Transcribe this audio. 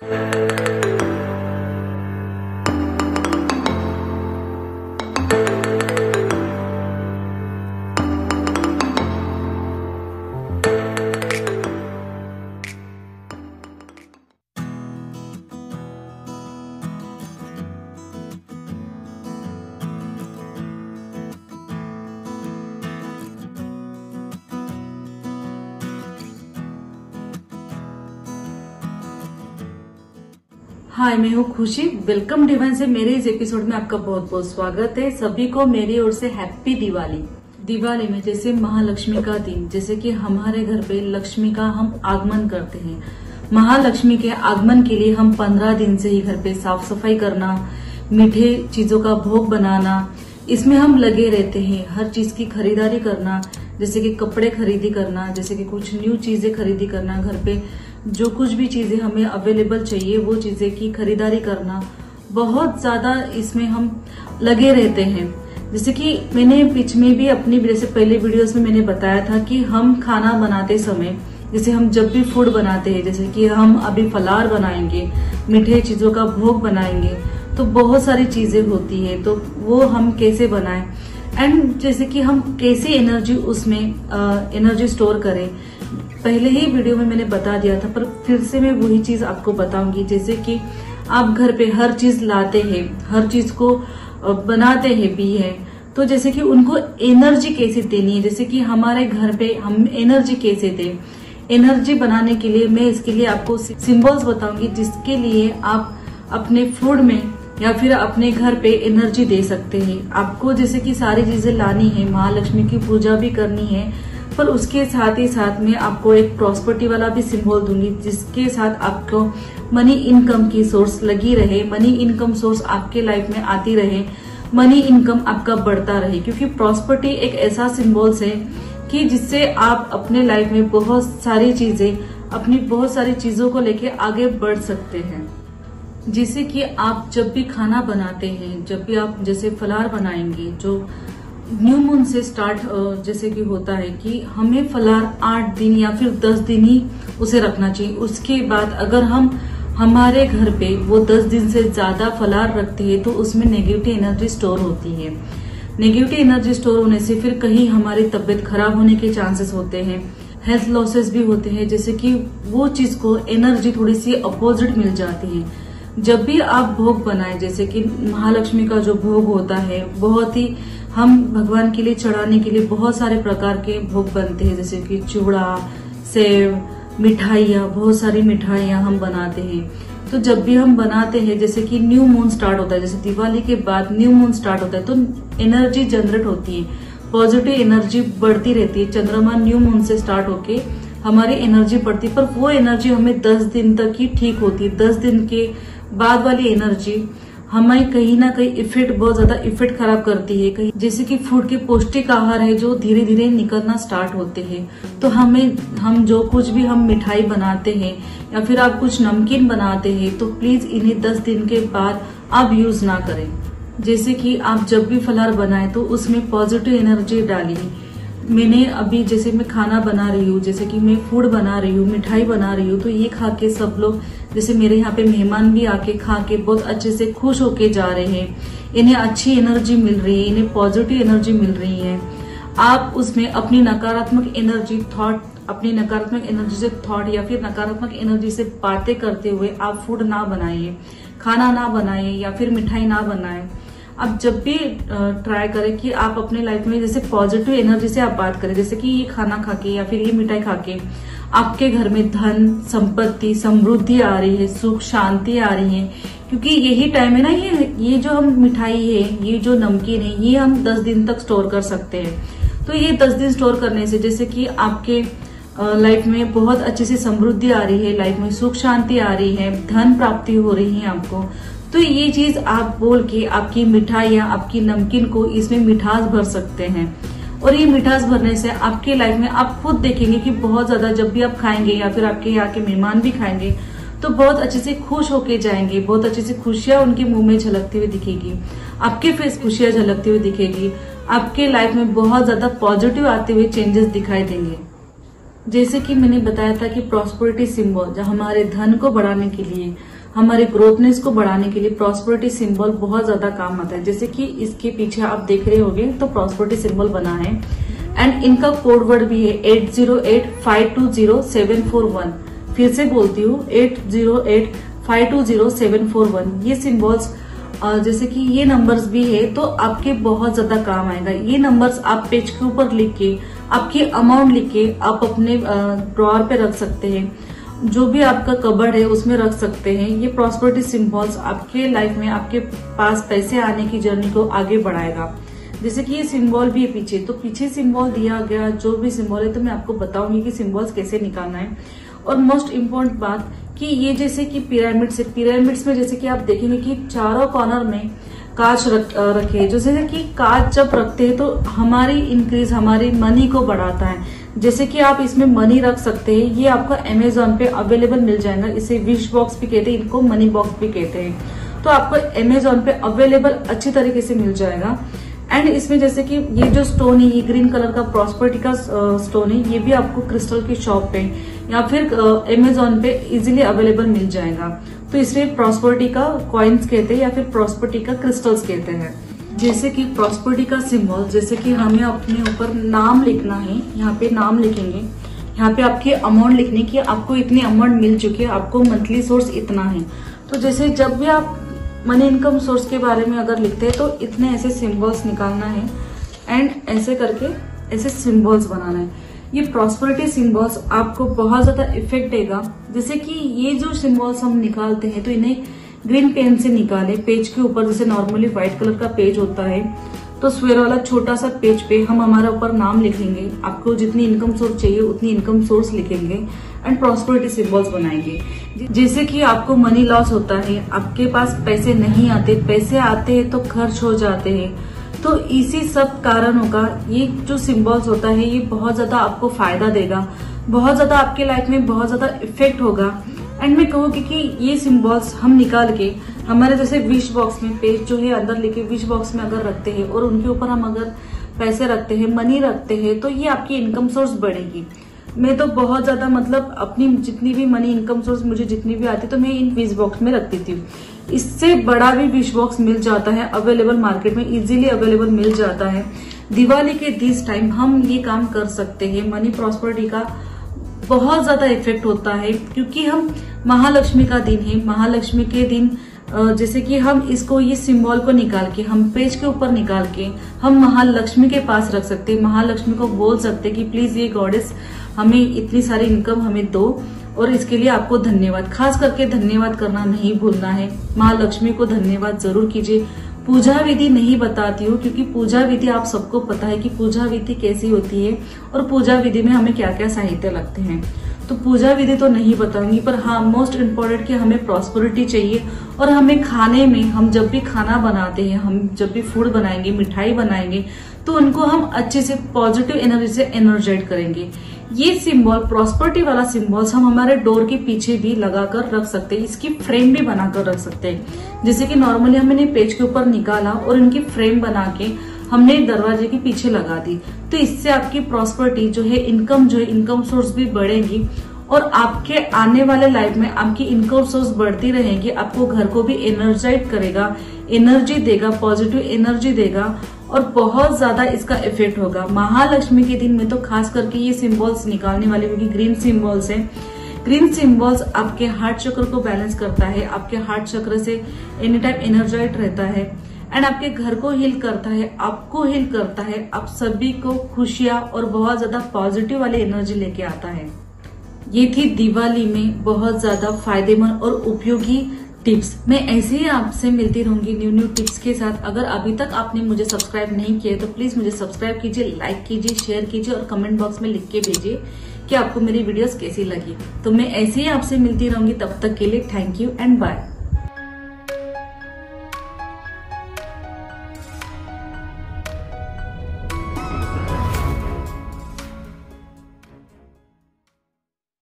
हाय, मैं हूँ खुशी। वेलकम डिवाइन से मेरे इस एपिसोड में आपका बहुत बहुत स्वागत है। सभी को मेरी ओर से हैप्पी दिवाली। दिवाली में जैसे महालक्ष्मी का दिन, जैसे कि हमारे घर पे लक्ष्मी का हम आगमन करते हैं। महालक्ष्मी के आगमन के लिए हम 15 दिन से ही घर पे साफ सफाई करना, मीठे चीजों का भोग बनाना, इसमें हम लगे रहते हैं। हर चीज की खरीदारी करना, जैसे कि कपड़े खरीदी करना, जैसे कि कुछ न्यू चीजें खरीदी करना, घर पे जो कुछ भी चीजें हमें अवेलेबल चाहिए वो चीजें की खरीदारी करना, बहुत ज्यादा इसमें हम लगे रहते हैं। जैसे कि मैंने बीच में भी अपनी जैसे पहले वीडियोस में मैंने बताया था कि हम खाना बनाते समय, जैसे हम जब भी फूड बनाते हैं, जैसे कि हम अभी फलार बनाएंगे, मीठे चीजों का भोग बनाएंगे, तो बहुत सारी चीजें होती है, तो वो हम कैसे बनाएं एंड जैसे कि हम कैसे एनर्जी उसमें एनर्जी स्टोर करें। पहले ही वीडियो में मैंने बता दिया था, पर फिर से मैं वही चीज आपको बताऊंगी। जैसे कि आप घर पे हर चीज लाते हैं, हर चीज को बनाते हैं भी है, तो जैसे कि उनको एनर्जी कैसे देनी है, जैसे कि हमारे घर पे हम एनर्जी कैसे दें। एनर्जी बनाने के लिए मैं इसके लिए आपको सिंबल्स बताऊंगी, जिसके लिए आप अपने फूड में या फिर अपने घर पे एनर्जी दे सकते हैं। आपको जैसे कि सारी चीजें लानी है, महालक्ष्मी की पूजा भी करनी है, पर उसके साथ ही साथ में आपको एक प्रॉस्पेरिटी वाला भी सिंबल दूंगी, जिसके साथ आपको मनी इनकम की सोर्स लगी रहे, मनी इनकम सोर्स आपके लाइफ में आती रहे, मनी इनकम आपका बढ़ता रहे। क्योंकि प्रॉस्पेरिटी एक ऐसा सिंबल्स है कि जिससे आप अपने लाइफ में बहुत सारी चीजें, अपनी बहुत सारी चीजों को लेके आगे बढ़ सकते हैं। जैसे कि आप जब भी खाना बनाते हैं, जब भी आप जैसे फलार बनाएंगे, जो न्यू मून से स्टार्ट जैसे कि होता है कि हमें फलार 8 दिन या फिर 10 दिन ही उसे रखना चाहिए। उसके बाद अगर हम हमारे घर पे वो 10 दिन से ज्यादा फलार रखते हैं तो उसमें नेगेटिव एनर्जी स्टोर होती है। नेगेटिव एनर्जी स्टोर होने से फिर कहीं हमारी तबीयत खराब होने के चांसेस होते हैं, हेल्थ लॉसेस भी होते हैं, जैसे कि वो चीज को एनर्जी थोड़ी सी अपोजिट मिल जाती है। जब भी आप भोग बनाए, जैसे कि महालक्ष्मी का जो भोग होता है, बहुत ही हम भगवान के लिए चढ़ाने के लिए बहुत सारे प्रकार के भोग बनते हैं, जैसे कि चूड़ा, सेव, मिठाइयाँ, बहुत सारी मिठाइयाँ हम बनाते हैं। तो जब भी हम बनाते हैं, जैसे कि न्यू मून स्टार्ट होता है, जैसे दिवाली के बाद न्यू मून स्टार्ट होता है, तो एनर्जी जनरेट होती है, पॉजिटिव एनर्जी बढ़ती रहती है। चंद्रमा न्यू मून से स्टार्ट होके हमारी एनर्जी बढ़ती है, पर वो एनर्जी हमें 10 दिन तक ही ठीक होती है। 10 दिन के बाद वाली एनर्जी हमें कहीं ना कहीं इफेक्ट, बहुत ज्यादा इफेक्ट खराब करती है। कहीं जैसे कि फूड के पौष्टिक आहार है जो धीरे धीरे निकलना स्टार्ट होते हैं, तो हम जो कुछ भी हम मिठाई बनाते हैं या फिर आप कुछ नमकीन बनाते हैं, तो प्लीज इन्हें 10 दिन के बाद आप यूज ना करें। जैसे कि आप जब भी फलार बनाए तो उसमें पॉजिटिव एनर्जी डालिए। मैंने अभी जैसे मैं खाना बना रही हूँ, जैसे कि मैं फूड बना रही हूँ, मिठाई बना रही हूँ, तो ये खा के सब लोग, जैसे मेरे यहाँ पे मेहमान भी आके खा के बहुत अच्छे से खुश होके जा रहे हैं। इन्हें अच्छी एनर्जी मिल रही है, इन्हें पॉजिटिव एनर्जी मिल रही है। आप उसमें अपनी नकारात्मक एनर्जी से थॉट या फिर नकारात्मक एनर्जी से बातें करते हुए आप फूड ना बनाइए, खाना ना बनाइए या फिर मिठाई ना बनाए। आप जब भी ट्राई करें कि आप अपने लाइफ में जैसे पॉजिटिव एनर्जी से आप बात करें, जैसे कि ये खाना खा के या फिर ये मिठाई खा के आपके घर में धन, संपत्ति, समृद्धि आ रही है, सुख शांति आ रही है। क्योंकि यही टाइम है ना, ये जो हम मिठाई है, ये जो नमकीन है, ये हम 10 दिन तक स्टोर कर सकते हैं। तो ये 10 दिन स्टोर करने से जैसे कि आपके लाइफ में बहुत अच्छे से समृद्धि आ रही है, लाइफ में सुख शांति आ रही है, धन प्राप्ति हो रही है आपको। तो ये चीज आप बोल के आपकी मिठाई या आपकी नमकीन को इसमें मिठास भर सकते हैं। और ये मिठास भरने से आपके लाइफ में आप खुद देखेंगे कि बहुत ज्यादा, जब भी आप खाएंगे या फिर आपके यहाँ के मेहमान भी खाएंगे तो बहुत अच्छे से खुश होके जाएंगे, बहुत अच्छे से खुशियां उनके मुंह में झलकती हुई दिखेगी, आपके फेस खुशियां झलकती हुई दिखेगी, आपके लाइफ में बहुत ज्यादा पॉजिटिव आते हुए चेंजेस दिखाई देंगे। जैसे कि मैंने बताया था कि प्रॉस्पेरिटी सिंबल जो हमारे धन को बढ़ाने के लिए, हमारे ग्रोथनेस को बढ़ाने के लिए प्रॉस्पेरिटी सिंबल बहुत ज्यादा काम आता है। जैसे कि इसके पीछे आप देख रहे होंगे तो प्रॉस्पेरिटी सिंबल बना है एंड इनका कोड वर्ड भी है 8085200741। फिर से बोलती हूँ 8085200741। ये सिंबल्स जैसे कि ये नंबर्स भी है तो आपके बहुत ज्यादा काम आएगा। ये नंबर्स आप पेज के ऊपर लिख के, आपकी अमाउंट लिख के आप अपने ड्रॉअर पे रख सकते हैं, जो भी आपका कबर्ड है उसमें रख सकते हैं। ये प्रॉस्पेरिटी सिंबल्स आपके लाइफ में आपके पास पैसे आने की जर्नी को आगे बढ़ाएगा। जैसे कि ये सिंबल भी है पीछे, तो पीछे सिंबल दिया गया जो भी सिंबल है तो मैं आपको बताऊंगी कि सिंबल्स कैसे निकालना है। और मोस्ट इम्पोर्टेंट बात कि ये जैसे कि पिरामिड्स है, पिरामिड्स में जैसे कि आप देखेंगे कि चारों कॉर्नर में कांच रखे। जैसे कि कांच जब रखते हैं तो हमारी इंक्रीज, हमारी मनी को बढ़ाता है। जैसे कि आप इसमें मनी रख सकते हैं। ये आपको अमेजोन पे अवेलेबल मिल जाएगा। इसे विश बॉक्स भी कहते हैं, इनको मनी बॉक्स भी कहते हैं। तो आपको अमेजोन पे अवेलेबल अच्छी तरीके से मिल जाएगा। एंड इसमें जैसे कि ये जो स्टोन है, ये ग्रीन कलर का प्रॉस्पेरिटी का स्टोन है, ये भी आपको क्रिस्टल की शॉप पे या फिर अमेजोन पे इजीली अवेलेबल मिल जाएगा। तो इसलिए प्रॉस्पेरिटी का कॉइन्स कहते हैं या फिर प्रॉस्पेरिटी का क्रिस्टल्स कहते हैं। जैसे कि प्रॉस्पेरिटी का सिंबल, जैसे कि हमें अपने ऊपर नाम लिखना है, यहाँ पे नाम लिखेंगे, यहाँ पे आपकी अमाउंट लिखने की, आपको इतनी अमाउंट मिल चुकी है, आपको मंथली सोर्स इतना है। तो जैसे जब भी आप मनी इनकम सोर्स के बारे में अगर लिखते हैं तो इतने ऐसे सिंबल्स निकालना है एंड ऐसे करके ऐसे सिंबल्स बनाना है। ये प्रॉस्पेरिटी सिंबल्स आपको बहुत ज्यादा इफेक्ट देगा। जैसे कि ये जो सिंबल्स हम निकालते हैं तो इन्हें ग्रीन पेन से निकाले, पेज के ऊपर जैसे नॉर्मली व्हाइट कलर का पेज होता है तो स्क्वायर वाला छोटा सा पेज पे हम हमारा ऊपर नाम लिखेंगे, आपको जितनी इनकम सोर्स चाहिए उतनी इनकम सोर्स लिखेंगे एंड प्रॉस्पेरिटी सिंबल्स बनाएंगे। जैसे कि आपको मनी लॉस होता है, आपके पास पैसे नहीं आते, पैसे आते हैं तो खर्च हो जाते हैं, तो इसी सब कारणों का ये जो सिंबल्स होता है ये बहुत ज्यादा आपको फायदा देगा, बहुत ज्यादा आपके लाइफ में बहुत ज्यादा इफेक्ट होगा। एंड मैं कहूँगी कि ये सिंबल्स हम निकाल के हमारे जैसे विश बॉक्स में, पेज जो है अंदर लेके विश बॉक्स में अगर रखते हैं और उनके ऊपर हम अगर पैसे रखते हैं, मनी रखते हैं, तो ये आपकी इनकम सोर्स बढ़ेगी। मैं तो बहुत ज्यादा मतलब अपनी जितनी भी मनी इनकम सोर्स मुझे जितनी भी आती तो मैं इन विश बॉक्स में रखती थी। इससे बड़ा भी विश बॉक्स मिल जाता है अवेलेबल, मार्केट में इजीली अवेलेबल मिल जाता है। दिवाली के दिस टाइम हम ये काम कर सकते हैं। मनी प्रॉस्पेरिटी का बहुत ज्यादा इफेक्ट होता है क्योंकि हम महालक्ष्मी का दिन है। महालक्ष्मी के दिन जैसे कि हम इसको, ये सिंबल को निकाल के हम पेज के ऊपर निकाल के हम महालक्ष्मी के पास रख सकते हैं। महालक्ष्मी को बोल सकते हैं कि प्लीज ये गॉडेस हमें इतनी सारी इनकम हमें दो और इसके लिए आपको धन्यवाद। खास करके धन्यवाद करना नहीं भूलना है। महालक्ष्मी को धन्यवाद जरूर कीजिए। पूजा विधि नहीं बताती हूँ क्योंकि पूजा विधि आप सबको पता है कि पूजा विधि कैसी होती है और पूजा विधि में हमें क्या क्या साहित्य लगते हैं, तो पूजा विधि तो नहीं बताऊंगी। पर हाँ, मोस्ट इम्पोर्टेंट कि हमें प्रॉस्पेरिटी चाहिए और हमें खाने में, हम जब भी खाना बनाते हैं, हम जब भी फूड बनाएंगे, मिठाई बनाएंगे, तो उनको हम अच्छे से पॉजिटिव एनर्जी से एनर्जाइज करेंगे। ये सिंबल, प्रॉस्पेरिटी वाला सिंबल्स हम हमारे डोर के पीछे भी लगाकर रख सकते हैं। इसकी फ्रेम भी बनाकर रख सकते हैं। जैसे कि नॉर्मली हमने पेज के ऊपर निकाला और इनकी फ्रेम बना के हमने दरवाजे के पीछे लगा दी, तो इससे आपकी प्रॉस्पेरिटी जो है, इनकम जो है, इनकम सोर्स भी बढ़ेगी और आपके आने वाले लाइफ में आपकी इनकम सोर्स बढ़ती रहेगी। आपको घर को भी एनर्जाइज करेगा, एनर्जी देगा, पॉजिटिव एनर्जी देगा और बहुत ज्यादा इसका इफेक्ट होगा। महालक्ष्मी के दिन में तो खास करके ये सिंबल्स निकालने वाले, क्योंकि ग्रीन सिंबल्स हैं। ग्रीन सिंबल्स आपके हार्ट चक्र को बैलेंस करता है, आपके हार्ट चक्र से एनी टाइम एनर्जाइज रहता है एंड आपके घर को हील करता है, आपको हील करता है, आप सभी को खुशियां और बहुत ज्यादा पॉजिटिव वाली एनर्जी लेके आता है। ये थी दिवाली में बहुत ज्यादा फायदेमंद और उपयोगी टिप्स। मैं ऐसे ही आपसे मिलती रहूंगी न्यू टिप्स के साथ। अगर अभी तक आपने मुझे सब्सक्राइब नहीं किया तो प्लीज मुझे सब्सक्राइब कीजिए, लाइक कीजिए, शेयर कीजिए और कमेंट बॉक्स में लिख के भेजिए कि आपको मेरी वीडियोस कैसी लगी। तो मैं ऐसे ही आपसे मिलती रहूंगी। तब तक के लिए थैंक यू एंड बाय।